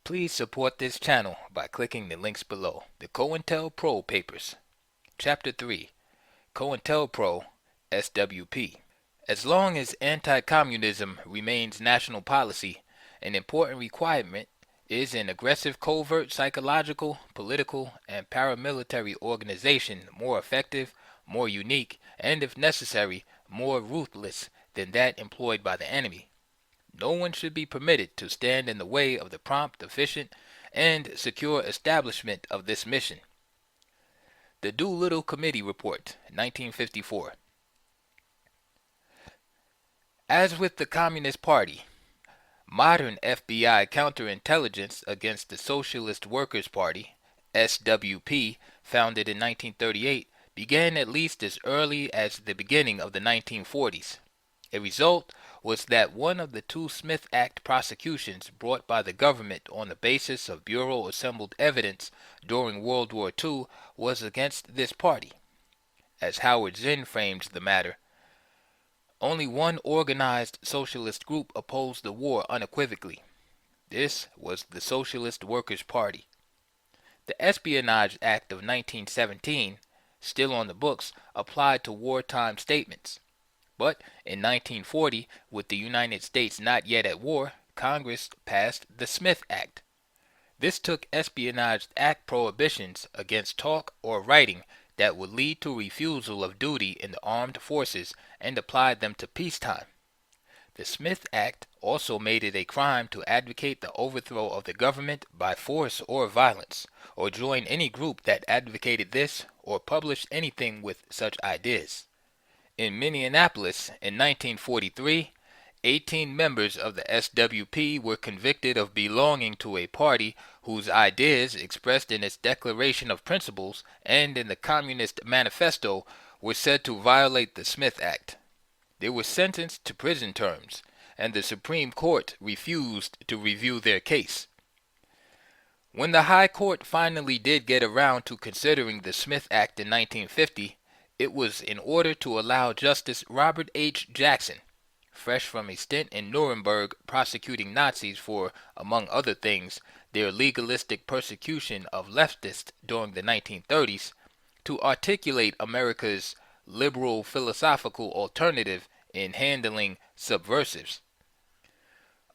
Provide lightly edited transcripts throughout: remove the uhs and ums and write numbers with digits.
Please support this channel by clicking the links below. The COINTELPRO Papers, Chapter 3, COINTELPRO SWP. As long as anti-communism remains national policy, an important requirement is an aggressive covert psychological, political, and paramilitary organization more effective, more unique, and if necessary, more ruthless than that employed by the enemy. No one should be permitted to stand in the way of the prompt, efficient, and secure establishment of this mission. The Doolittle Committee Report, 1954. As with the Communist Party, modern FBI counterintelligence against the Socialist Workers' Party, SWP, founded in 1938, began at least as early as the beginning of the 1940s. A result was that one of the two Smith Act prosecutions brought by the government on the basis of Bureau-assembled evidence during World War II was against this party. As Howard Zinn framed the matter, only one organized socialist group opposed the war unequivocally. This was the Socialist Workers' Party. The Espionage Act of 1917, still on the books, applied to wartime statements. But in 1940, with the United States not yet at war, Congress passed the Smith Act. This took Espionage Act prohibitions against talk or writing that would lead to refusal of duty in the armed forces and applied them to peacetime. The Smith Act also made it a crime to advocate the overthrow of the government by force or violence, or join any group that advocated this, or publish anything with such ideas. In Minneapolis, in 1943, 18 members of the SWP were convicted of belonging to a party whose ideas, expressed in its Declaration of Principles and in the Communist Manifesto, were said to violate the Smith Act. They were sentenced to prison terms, and the Supreme Court refused to review their case. When the High Court finally did get around to considering the Smith Act in 1950, it was in order to allow Justice Robert H. Jackson, fresh from a stint in Nuremberg prosecuting Nazis for, among other things, their legalistic persecution of leftists during the 1930s, to articulate America's liberal philosophical alternative in handling subversives.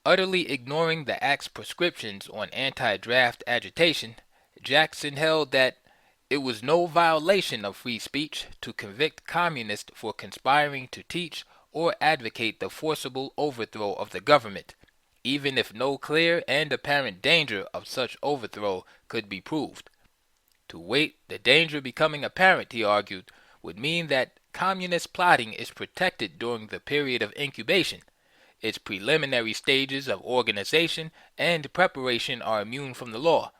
Utterly ignoring the Act's prescriptions on anti-draft agitation, Jackson held that it was no violation of free speech to convict communists for conspiring to teach or advocate the forcible overthrow of the government, even if no clear and apparent danger of such overthrow could be proved. To wait the danger becoming apparent, he argued, would mean that communist plotting is protected during the period of incubation. Its preliminary stages of organization and preparation are immune from the law.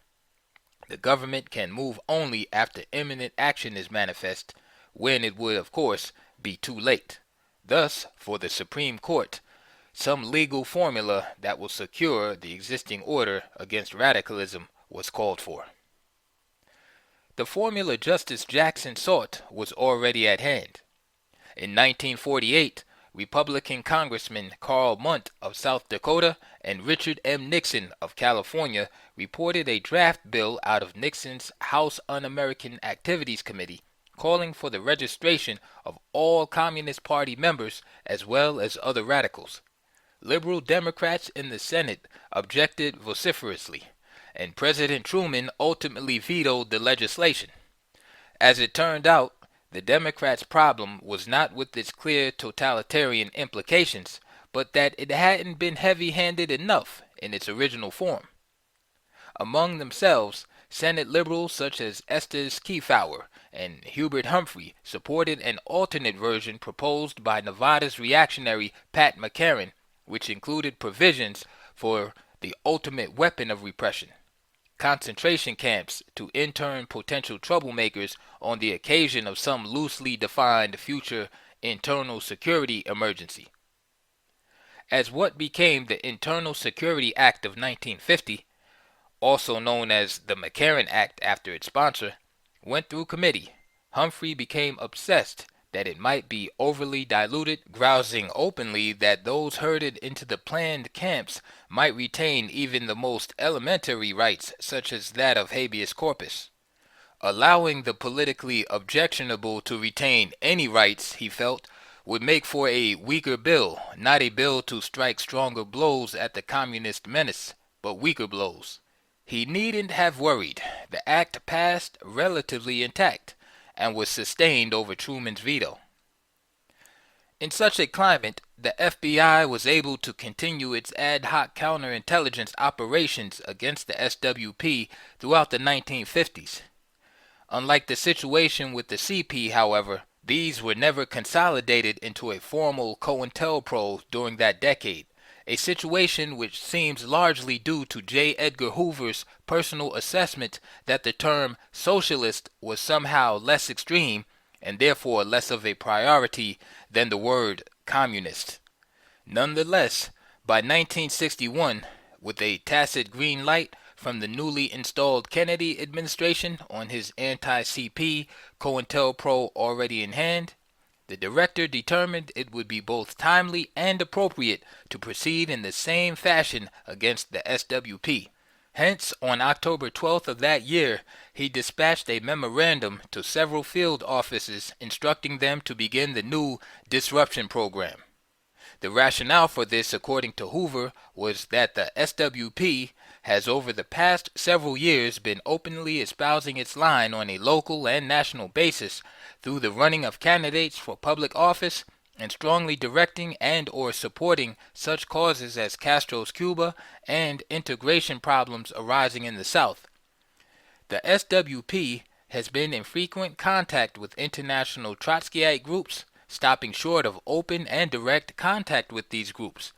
The government can move only after imminent action is manifest, when it would, of course, be too late. Thus, for the Supreme Court, some legal formula that will secure the existing order against radicalism was called for. The formula Justice Jackson sought was already at hand. In 1948, Republican Congressman Carl Mundt of South Dakota and Richard M. Nixon of California reported a draft bill out of Nixon's House Un-American Activities Committee calling for the registration of all Communist Party members as well as other radicals. Liberal Democrats in the Senate objected vociferously, and President Truman ultimately vetoed the legislation. As it turned out, the Democrats' problem was not with its clear totalitarian implications, but that it hadn't been heavy-handed enough in its original form. Among themselves, Senate liberals such as Estes Kefauver and Hubert Humphrey supported an alternate version proposed by Nevada's reactionary Pat McCarran, which included provisions for the ultimate weapon of repression: concentration camps to intern potential troublemakers on the occasion of some loosely defined future internal security emergency. As what became the Internal Security Act of 1950, also known as the McCarran Act after its sponsor, went through committee, Humphrey became obsessed that it might be overly diluted, grousing openly that those herded into the planned camps might retain even the most elementary rights, such as that of habeas corpus. Allowing the politically objectionable to retain any rights, he felt, would make for a weaker bill, not a bill to strike stronger blows at the communist menace, but weaker blows. He needn't have worried. The act passed relatively intact and was sustained over Truman's veto. In such a climate, the FBI was able to continue its ad hoc counterintelligence operations against the SWP throughout the 1950s. Unlike the situation with the CP, however, these were never consolidated into a formal COINTELPRO during that decade, a situation which seems largely due to J. Edgar Hoover's personal assessment that the term socialist was somehow less extreme and therefore less of a priority than the word communist. Nonetheless, by 1961, with a tacit green light from the newly installed Kennedy administration on his anti-CP COINTELPRO already in hand, the director determined it would be both timely and appropriate to proceed in the same fashion against the SWP. Hence, on October 12th of that year, he dispatched a memorandum to several field offices instructing them to begin the new disruption program. The rationale for this, according to Hoover, was that the SWP has over the past several years been openly espousing its line on a local and national basis through the running of candidates for public office and strongly directing and or supporting such causes as Castro's Cuba and integration problems arising in the South. The SWP has been in frequent contact with international Trotskyite groups, stopping short of open and direct contact with these groups.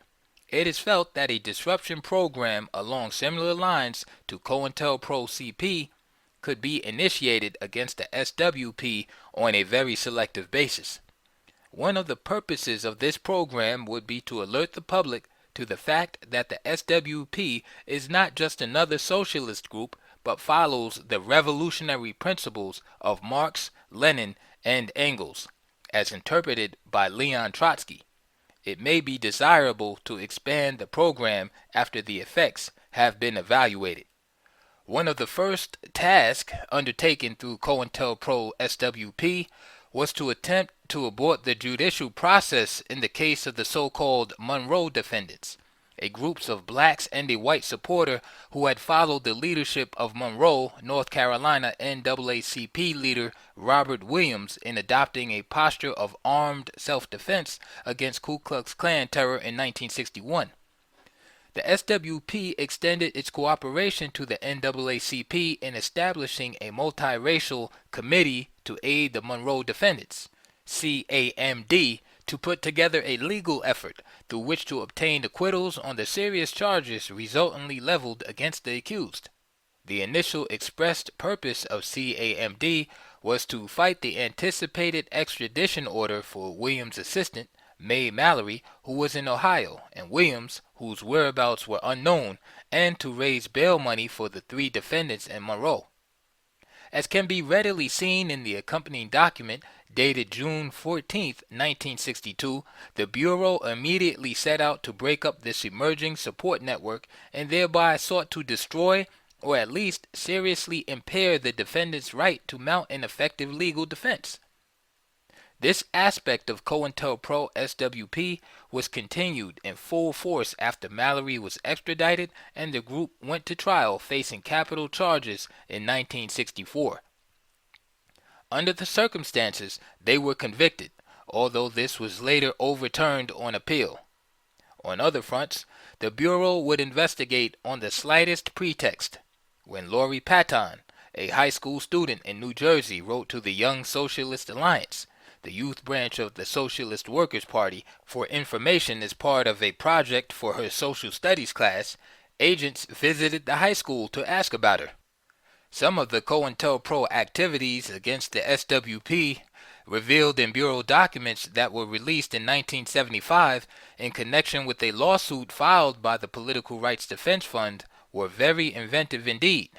It is felt that a disruption program along similar lines to COINTELPRO CP could be initiated against the SWP on a very selective basis. One of the purposes of this program would be to alert the public to the fact that the SWP is not just another socialist group, but follows the revolutionary principles of Marx, Lenin, and Engels, as interpreted by Leon Trotsky. It may be desirable to expand the program after the effects have been evaluated. One of the first tasks undertaken through COINTELPRO SWP was to attempt to abort the judicial process in the case of the so-called Monroe defendants, a group of blacks and a white supporter who had followed the leadership of Monroe, North Carolina NAACP leader Robert Williams in adopting a posture of armed self-defense against Ku Klux Klan terror in 1961. The SWP extended its cooperation to the NAACP in establishing a multiracial committee to aid the Monroe defendants, CAMD, to put together a legal effort through which to obtain acquittals on the serious charges resultantly leveled against the accused. The initial expressed purpose of CAMD was to fight the anticipated extradition order for Williams' assistant, May Mallory, who was in Ohio, and Williams, whose whereabouts were unknown, and to raise bail money for the three defendants in Monroe. As can be readily seen in the accompanying document, dated June 14, 1962, the Bureau immediately set out to break up this emerging support network and thereby sought to destroy or at least seriously impair the defendant's right to mount an effective legal defense. This aspect of COINTELPRO SWP was continued in full force after Mallory was extradited and the group went to trial facing capital charges in 1964. Under the circumstances, they were convicted, although this was later overturned on appeal. On other fronts, the Bureau would investigate on the slightest pretext. When Lori Patton, a high school student in New Jersey, wrote to the Young Socialist Alliance, the youth branch of the Socialist Workers' Party, for information as part of a project for her social studies class, agents visited the high school to ask about her. Some of the COINTELPRO activities against the SWP, revealed in Bureau documents that were released in 1975 in connection with a lawsuit filed by the Political Rights Defense Fund, were very inventive indeed.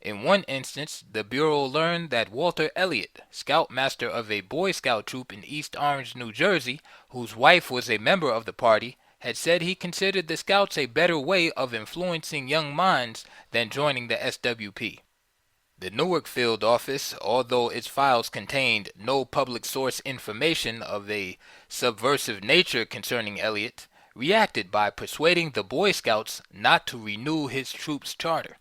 In one instance, the Bureau learned that Walter Elliott, scoutmaster of a Boy Scout troop in East Orange, New Jersey, whose wife was a member of the party, had said he considered the Scouts a better way of influencing young minds than joining the SWP. The Newark field office, although its files contained no public source information of a subversive nature concerning Elliott, reacted by persuading the Boy Scouts not to renew his troop's charter.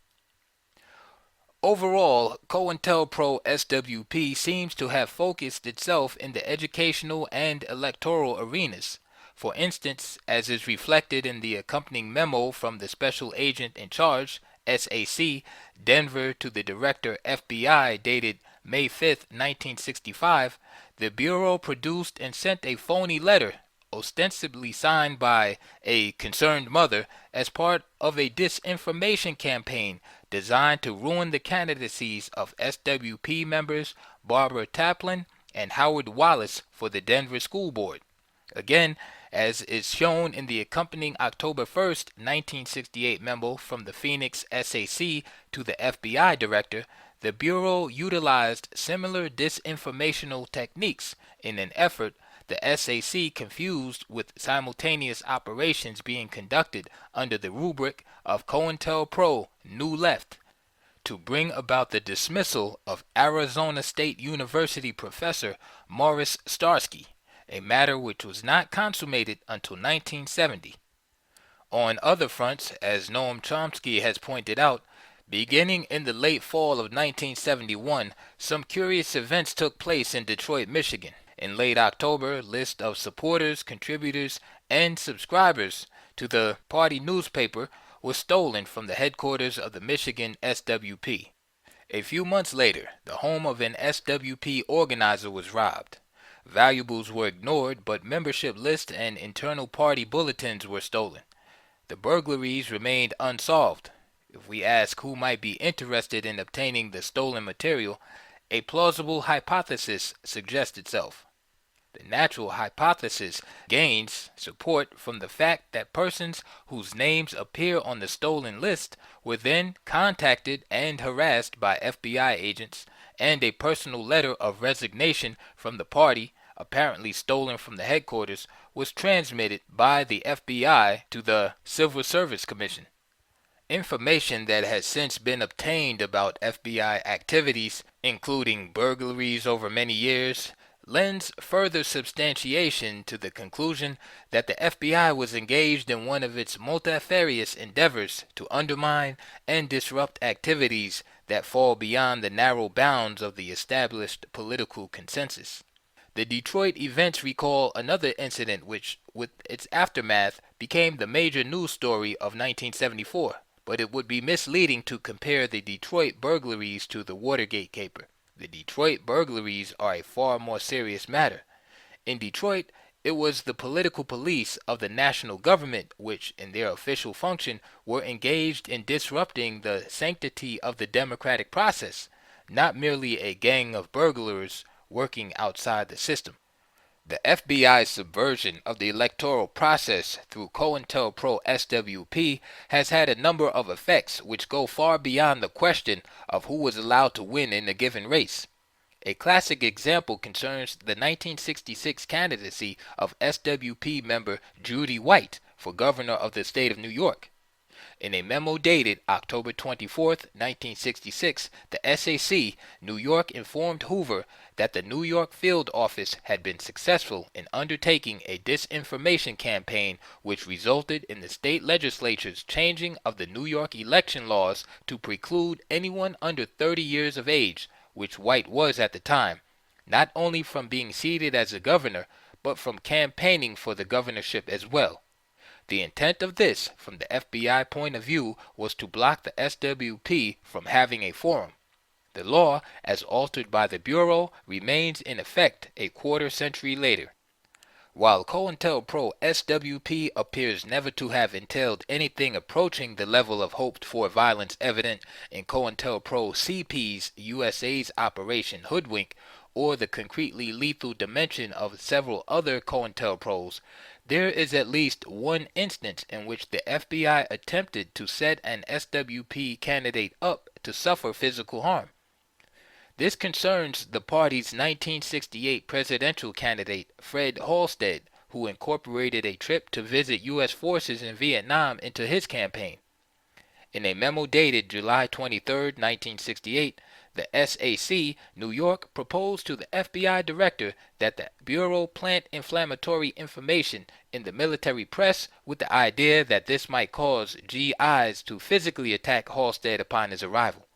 Overall, COINTELPRO SWP seems to have focused itself in the educational and electoral arenas. For instance, as is reflected in the accompanying memo from the Special Agent in Charge, SAC, Denver to the Director FBI dated May 5, 1965, the Bureau produced and sent a phony letter, ostensibly signed by a concerned mother, as part of a disinformation campaign designed to ruin the candidacies of SWP members Barbara Taplin and Howard Wallace for the Denver School Board. Again, as is shown in the accompanying October 1st, 1968 memo from the Phoenix SAC to the FBI director, the Bureau utilized similar disinformational techniques in an effort the SAC confused with simultaneous operations being conducted under the rubric of COINTELPRO New Left to bring about the dismissal of Arizona State University professor Morris Starsky, a matter which was not consummated until 1970. On other fronts, as Noam Chomsky has pointed out, beginning in the late fall of 1971, some curious events took place in Detroit, Michigan. In late October, list of supporters, contributors, and subscribers to the party newspaper was stolen from the headquarters of the Michigan SWP. A few months later, the home of an SWP organizer was robbed. Valuables were ignored, but membership lists and internal party bulletins were stolen. The burglaries remained unsolved. If we ask who might be interested in obtaining the stolen material, a plausible hypothesis suggests itself. The natural hypothesis gains support from the fact that persons whose names appear on the stolen list were then contacted and harassed by FBI agents, and a personal letter of resignation from the party, apparently stolen from the headquarters, was transmitted by the FBI to the Civil Service Commission. Information that has since been obtained about FBI activities, including burglaries over many years, lends further substantiation to the conclusion that the FBI was engaged in one of its multifarious endeavors to undermine and disrupt activities that fall beyond the narrow bounds of the established political consensus. The Detroit events recall another incident which, with its aftermath, became the major news story of 1974, but it would be misleading to compare the Detroit burglaries to the Watergate caper. The Detroit burglaries are a far more serious matter. In Detroit, it was the political police of the national government which, in their official function, were engaged in disrupting the sanctity of the democratic process, not merely a gang of burglars working outside the system. The FBI's subversion of the electoral process through COINTELPRO SWP has had a number of effects which go far beyond the question of who was allowed to win in a given race. A classic example concerns the 1966 candidacy of SWP member Judy White for governor of the state of New York. In a memo dated October 24, 1966, the SAC, New York, informed Hoover that the New York field office had been successful in undertaking a disinformation campaign which resulted in the state legislature's changing of the New York election laws to preclude anyone under 30 years of age, which White was at the time, not only from being seated as a governor, but from campaigning for the governorship as well. The intent of this, from the FBI point of view, was to block the SWP from having a forum. The law, as altered by the Bureau, remains in effect a quarter-century later. While COINTELPRO SWP appears never to have entailed anything approaching the level of hoped-for violence evident in COINTELPRO CP's USA's Operation Hoodwink or the concretely lethal dimension of several other COINTELPROs, there is at least one instance in which the FBI attempted to set an SWP candidate up to suffer physical harm. This concerns the party's 1968 presidential candidate, Fred Halstead, who incorporated a trip to visit U.S. forces in Vietnam into his campaign. In a memo dated July 23, 1968, the SAC, New York, proposed to the FBI director that the Bureau plant inflammatory information in the military press with the idea that this might cause GIs to physically attack Halstead upon his arrival.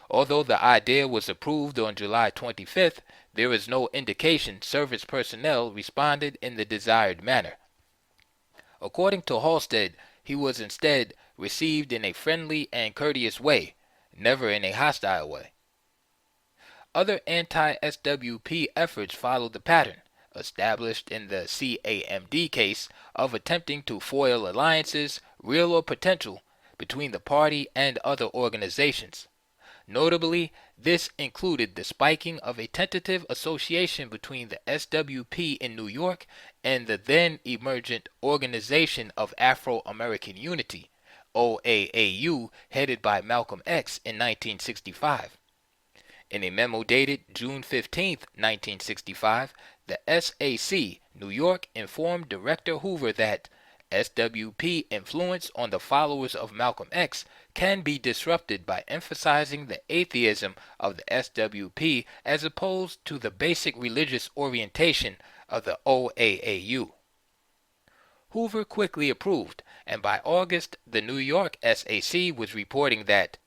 Although the idea was approved on July 25th, there is no indication service personnel responded in the desired manner. According to Halstead, he was instead received in a friendly and courteous way, never in a hostile way. Other anti-SWP efforts followed the pattern, established in the CAMD case, of attempting to foil alliances, real or potential, between the party and other organizations. Notably, this included the spiking of a tentative association between the SWP in New York and the then emergent Organization of Afro-American Unity, OAAU, headed by Malcolm X in 1965. In a memo dated June 15, 1965, the SAC, New York, informed Director Hoover that SWP influence on the followers of Malcolm X can be disrupted by emphasizing the atheism of the SWP as opposed to the basic religious orientation of the OAAU. Hoover quickly approved, and by August, the New York SAC was reporting that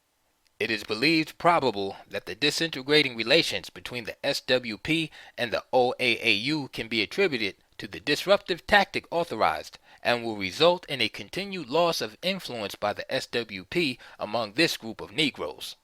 it is believed probable that the disintegrating relations between the SWP and the OAAU can be attributed to the disruptive tactic authorized and will result in a continued loss of influence by the SWP among this group of Negroes.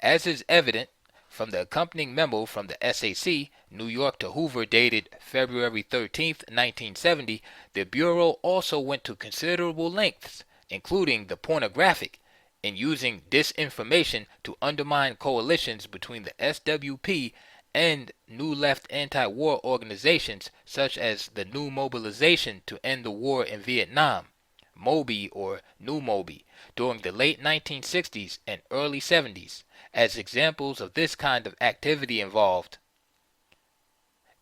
As is evident from the accompanying memo from the SAC, New York to Hoover dated February 13, 1970, the Bureau also went to considerable lengths, including the pornographic, in using disinformation to undermine coalitions between the SWP and New Left anti-war organizations such as the New Mobilization to End the War in Vietnam, MOBI or New MOBI, during the late 1960s and early 70s. As examples of this kind of activity involved: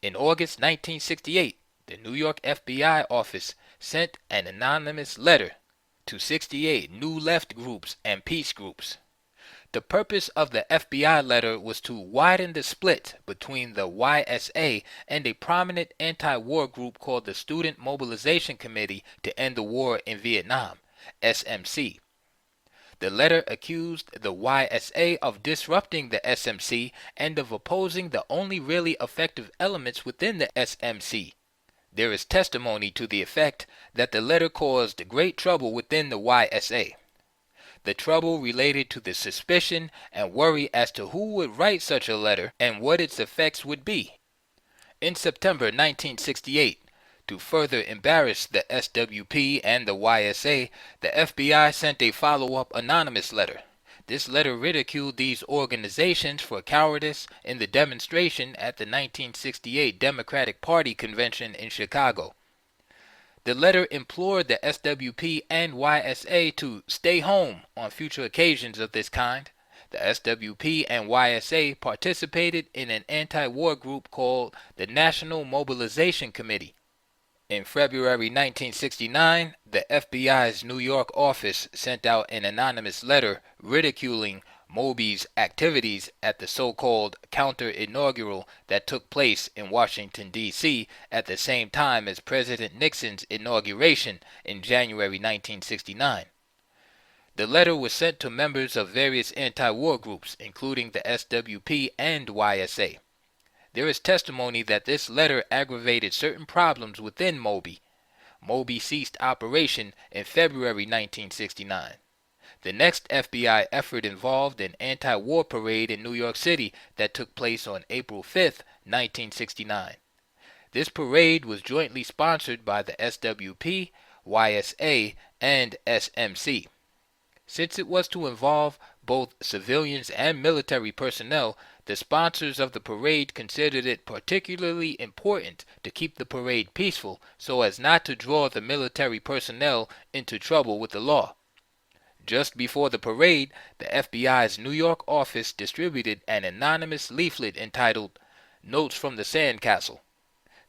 in August 1968, the New York FBI office sent an anonymous letter to 68 New Left groups and peace groups. The purpose of the FBI letter was to widen the split between the YSA and a prominent anti-war group called the Student Mobilization Committee to End the War in Vietnam, SMC. The letter accused the YSA of disrupting the SMC and of opposing the only really effective elements within the SMC. There is testimony to the effect that the letter caused great trouble within the YSA. The trouble related to the suspicion and worry as to who would write such a letter and what its effects would be. In September 1968, to further embarrass the SWP and the YSA, the FBI sent a follow-up anonymous letter. This letter ridiculed these organizations for cowardice in the demonstration at the 1968 Democratic Party convention in Chicago. The letter implored the SWP and YSA to stay home on future occasions of this kind. The SWP and YSA participated in an anti-war group called the National Mobilization Committee. In February 1969, the FBI's New York office sent out an anonymous letter ridiculing MOBI's activities at the so-called counter-inaugural that took place in Washington, D.C. at the same time as President Nixon's inauguration in January 1969. The letter was sent to members of various anti-war groups, including the SWP and YSA. There is testimony that this letter aggravated certain problems within MOBI. MOBI ceased operation in February 1969. The next FBI effort involved an anti-war parade in New York City that took place on April 5, 1969. This parade was jointly sponsored by the SWP, YSA, and SMC. Since it was to involve both civilians and military personnel, The sponsors of the parade considered it particularly important to keep the parade peaceful so as not to draw the military personnel into trouble with the law. Just before the parade, the FBI's New York office distributed an anonymous leaflet entitled Notes from the Sandcastle,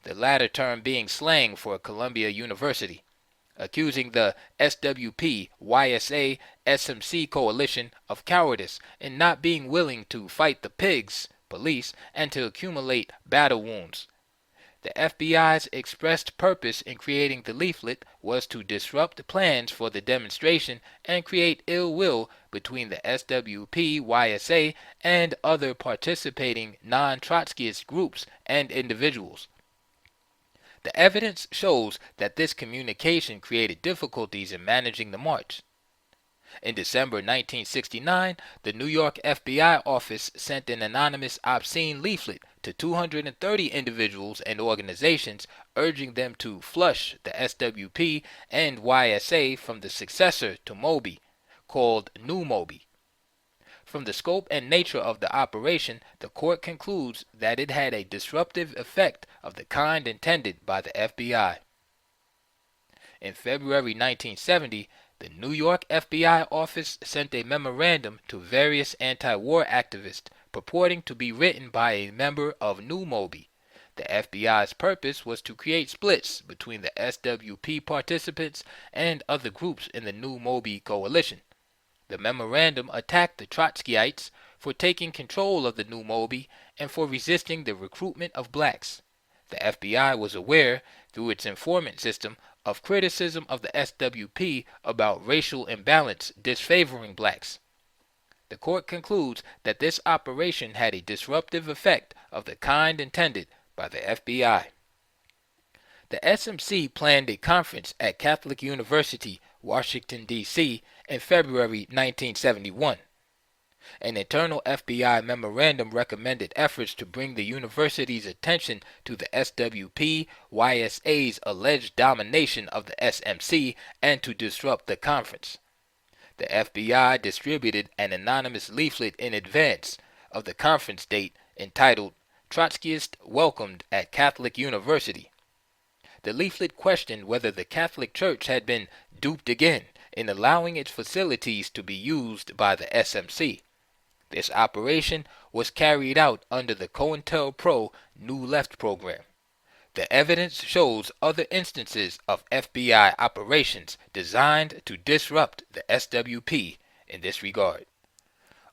the latter term being slang for Columbia University, accusing the SWP, YSA, SMC coalition of cowardice in not being willing to fight the pigs, police, and to accumulate battle wounds. The FBI's expressed purpose in creating the leaflet was to disrupt plans for the demonstration and create ill will between the SWP, YSA, and other participating non-Trotskyist groups and individuals. The evidence shows that this communication created difficulties in managing the march. In December 1969, the New York FBI office sent an anonymous obscene leaflet to 230 individuals and organizations urging them to flush the SWP and YSA from the successor to Moby, called New Moby. From the scope and nature of the operation, the court concludes that it had a disruptive effect of the kind intended by the FBI. In February 1970, the New York FBI office sent a memorandum to various anti-war activists purporting to be written by a member of New Moby. The FBI's purpose was to create splits between the SWP participants and other groups in the New Moby coalition. The memorandum attacked the Trotskyites for taking control of the New Moby and for resisting the recruitment of blacks. The FBI was aware, through its informant system, of criticism of the SWP about racial imbalance disfavoring blacks. The court concludes that this operation had a disruptive effect of the kind intended by the FBI. The SMC planned a conference at Catholic University, Washington, D.C. in February 1971. An internal FBI memorandum recommended efforts to bring the university's attention to the SWP YSA's alleged domination of the SMC and to disrupt the conference. The FBI distributed an anonymous leaflet in advance of the conference date entitled Trotskyist Welcomed at Catholic University. The leaflet questioned whether the Catholic Church had been duped again in allowing its facilities to be used by the SMC. This operation was carried out under the COINTELPRO New Left program. The evidence shows other instances of FBI operations designed to disrupt the SWP in this regard.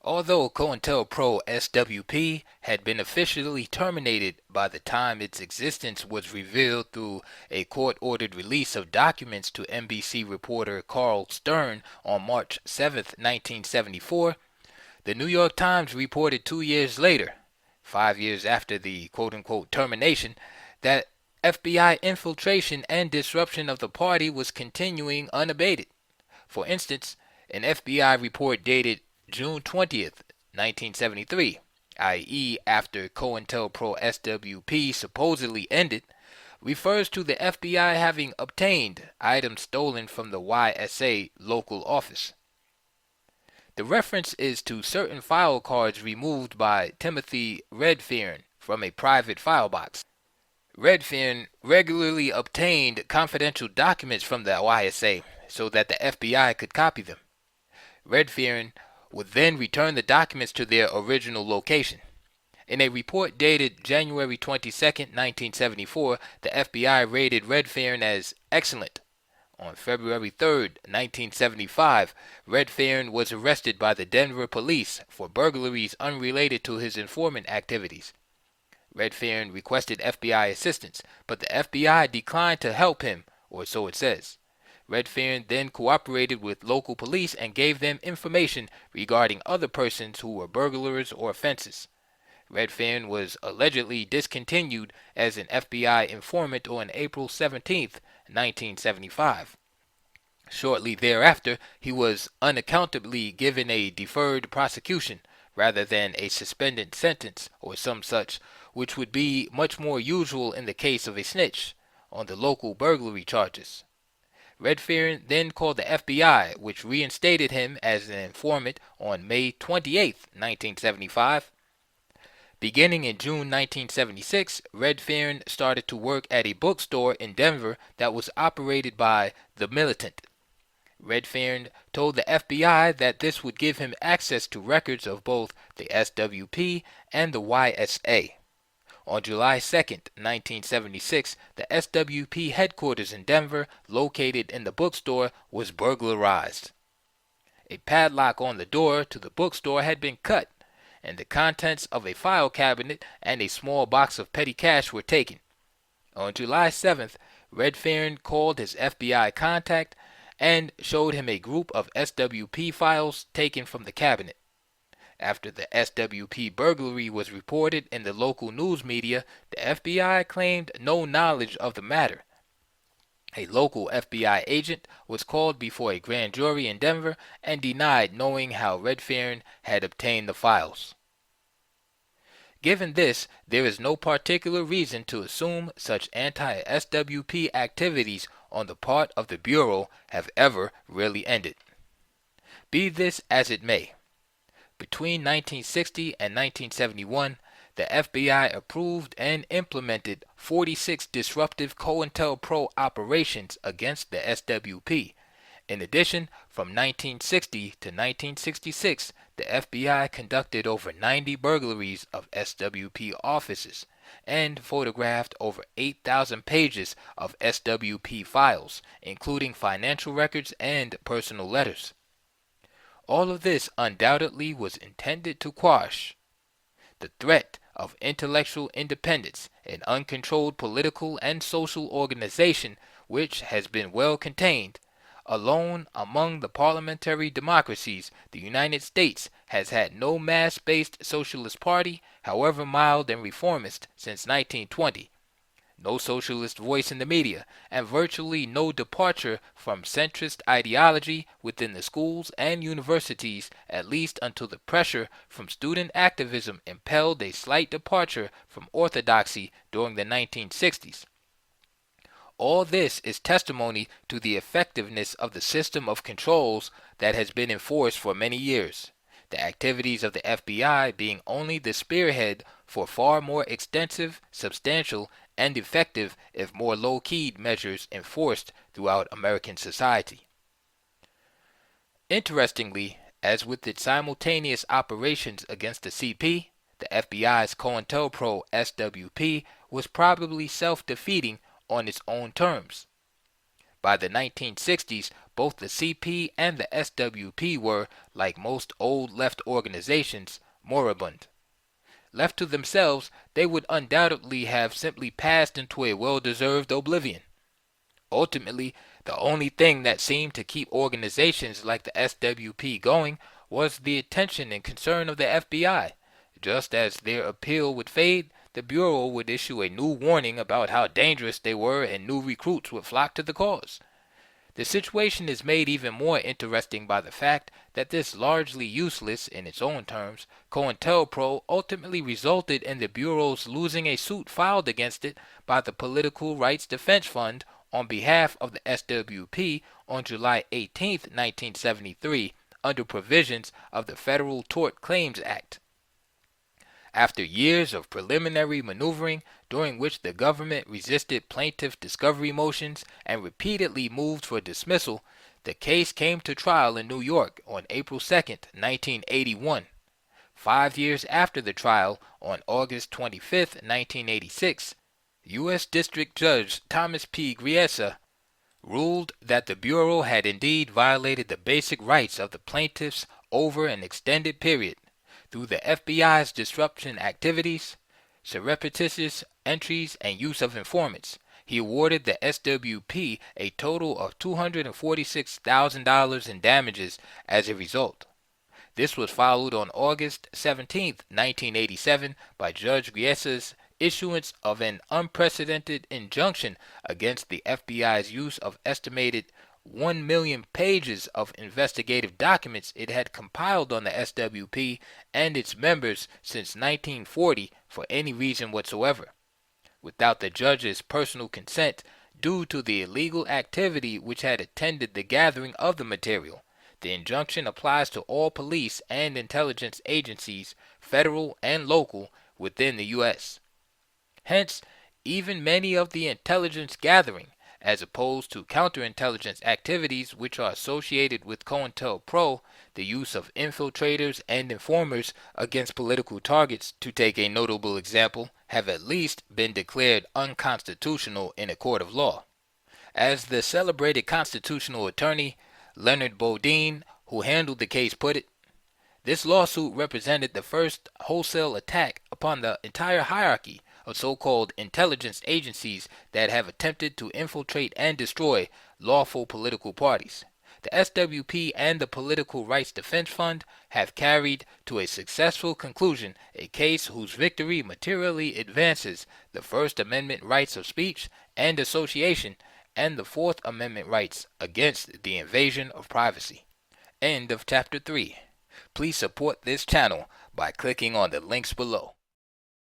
Although COINTELPRO SWP had been officially terminated by the time its existence was revealed through a court-ordered release of documents to NBC reporter Carl Stern on March 7, 1974, the New York Times reported 2 years later, 5 years after the quote-unquote termination, that FBI infiltration and disruption of the party was continuing unabated. For instance, an FBI report dated June 20th, 1973, i.e. after COINTELPRO SWP supposedly ended, refers to the FBI having obtained items stolen from the YSA local office. The reference is to certain file cards removed by Timothy Redfern from a private file box. Redfern regularly obtained confidential documents from the YSA so that the FBI could copy them. Redfern would then return the documents to their original location. In a report dated January 22, 1974, the FBI rated Redfern as excellent. On February 3, 1975, Redfern was arrested by the Denver police for burglaries unrelated to his informant activities. Redfern requested FBI assistance, but the FBI declined to help him, or so it says. Redfern then cooperated with local police and gave them information regarding other persons who were burglars or offenses. Redfern was allegedly discontinued as an FBI informant on April 17, 1975. Shortly thereafter, he was unaccountably given a deferred prosecution rather than a suspended sentence or some such, which would be much more usual in the case of a snitch on the local burglary charges. Redfern then called the FBI, which reinstated him as an informant on May 28, 1975. Beginning in June 1976, Redfern started to work at a bookstore in Denver that was operated by the Militant. Redfern told the FBI that this would give him access to records of both the SWP and the YSA. On July 2nd, 1976, the SWP headquarters in Denver, located in the bookstore, was burglarized. A padlock on the door to the bookstore had been cut, and the contents of a file cabinet and a small box of petty cash were taken. On July 7th, Redfern called his FBI contact and showed him a group of SWP files taken from the cabinet. After the SWP burglary was reported in the local news media, the FBI claimed no knowledge of the matter. A local FBI agent was called before a grand jury in Denver and denied knowing how Redfern had obtained the files. Given this, there is no particular reason to assume such anti-SWP activities on the part of the Bureau have ever really ended. Be this as it may, between 1960 and 1971, the FBI approved and implemented 46 disruptive COINTELPRO operations against the SWP. In addition, from 1960 to 1966, the FBI conducted over 90 burglaries of SWP offices and photographed over 8,000 pages of SWP files, including financial records and personal letters. All of this undoubtedly was intended to quash the threat of intellectual independence and uncontrolled political and social organization, which has been well contained. Alone among the parliamentary democracies, the United States has had no mass-based socialist party, however mild and reformist, since 1920. No socialist voice in the media, and virtually no departure from centrist ideology within the schools and universities, at least until the pressure from student activism impelled a slight departure from orthodoxy during the 1960s. All this is testimony to the effectiveness of the system of controls that has been enforced for many years, the activities of the FBI being only the spearhead for far more extensive, substantial, and effective, if more low-keyed, measures enforced throughout American society. Interestingly, as with its simultaneous operations against the CP, the FBI's COINTELPRO SWP was probably self-defeating on its own terms. By the 1960s, both the CP and the SWP were, like most old left organizations, moribund. Left to themselves, they would undoubtedly have simply passed into a well-deserved oblivion. Ultimately, the only thing that seemed to keep organizations like the SWP going was the attention and concern of the FBI. Just as their appeal would fade, the Bureau would issue a new warning about how dangerous they were, and new recruits would flock to the cause. The situation is made even more interesting by the fact that this largely useless, in its own terms, COINTELPRO ultimately resulted in the Bureau's losing a suit filed against it by the Political Rights Defense Fund on behalf of the SWP on July 18, 1973, under provisions of the Federal Tort Claims Act. After years of preliminary maneuvering, during which the government resisted plaintiff discovery motions and repeatedly moved for dismissal, the case came to trial in New York on April 2, 1981. 5 years after the trial, on August 25, 1986, U.S. District Judge Thomas P. Griesa ruled that the Bureau had indeed violated the basic rights of the plaintiffs over an extended period through the FBI's disruption activities, surreptitious entries, and use of informants. He awarded the SWP a total of $246,000 in damages as a result. This was followed on August 17, 1987, by Judge Griesa's issuance of an unprecedented injunction against the FBI's use of estimated 1 million pages of investigative documents it had compiled on the SWP and its members since 1940 for any reason whatsoever, without the judge's personal consent, due to the illegal activity which had attended the gathering of the material. The injunction applies to all police and intelligence agencies, federal and local, within the U.S. Hence, even many of the intelligence gathering, as opposed to counterintelligence activities which are associated with COINTELPRO, the use of infiltrators and informers against political targets, to take a notable example, have at least been declared unconstitutional in a court of law. As the celebrated constitutional attorney Leonard Bodine, who handled the case, put it, this lawsuit represented the first wholesale attack upon the entire hierarchy of so-called intelligence agencies that have attempted to infiltrate and destroy lawful political parties. The SWP and the Political Rights Defense Fund have carried to a successful conclusion a case whose victory materially advances the First Amendment rights of speech and association and the Fourth Amendment rights against the invasion of privacy. End of Chapter 3. Please support this channel by clicking on the links below.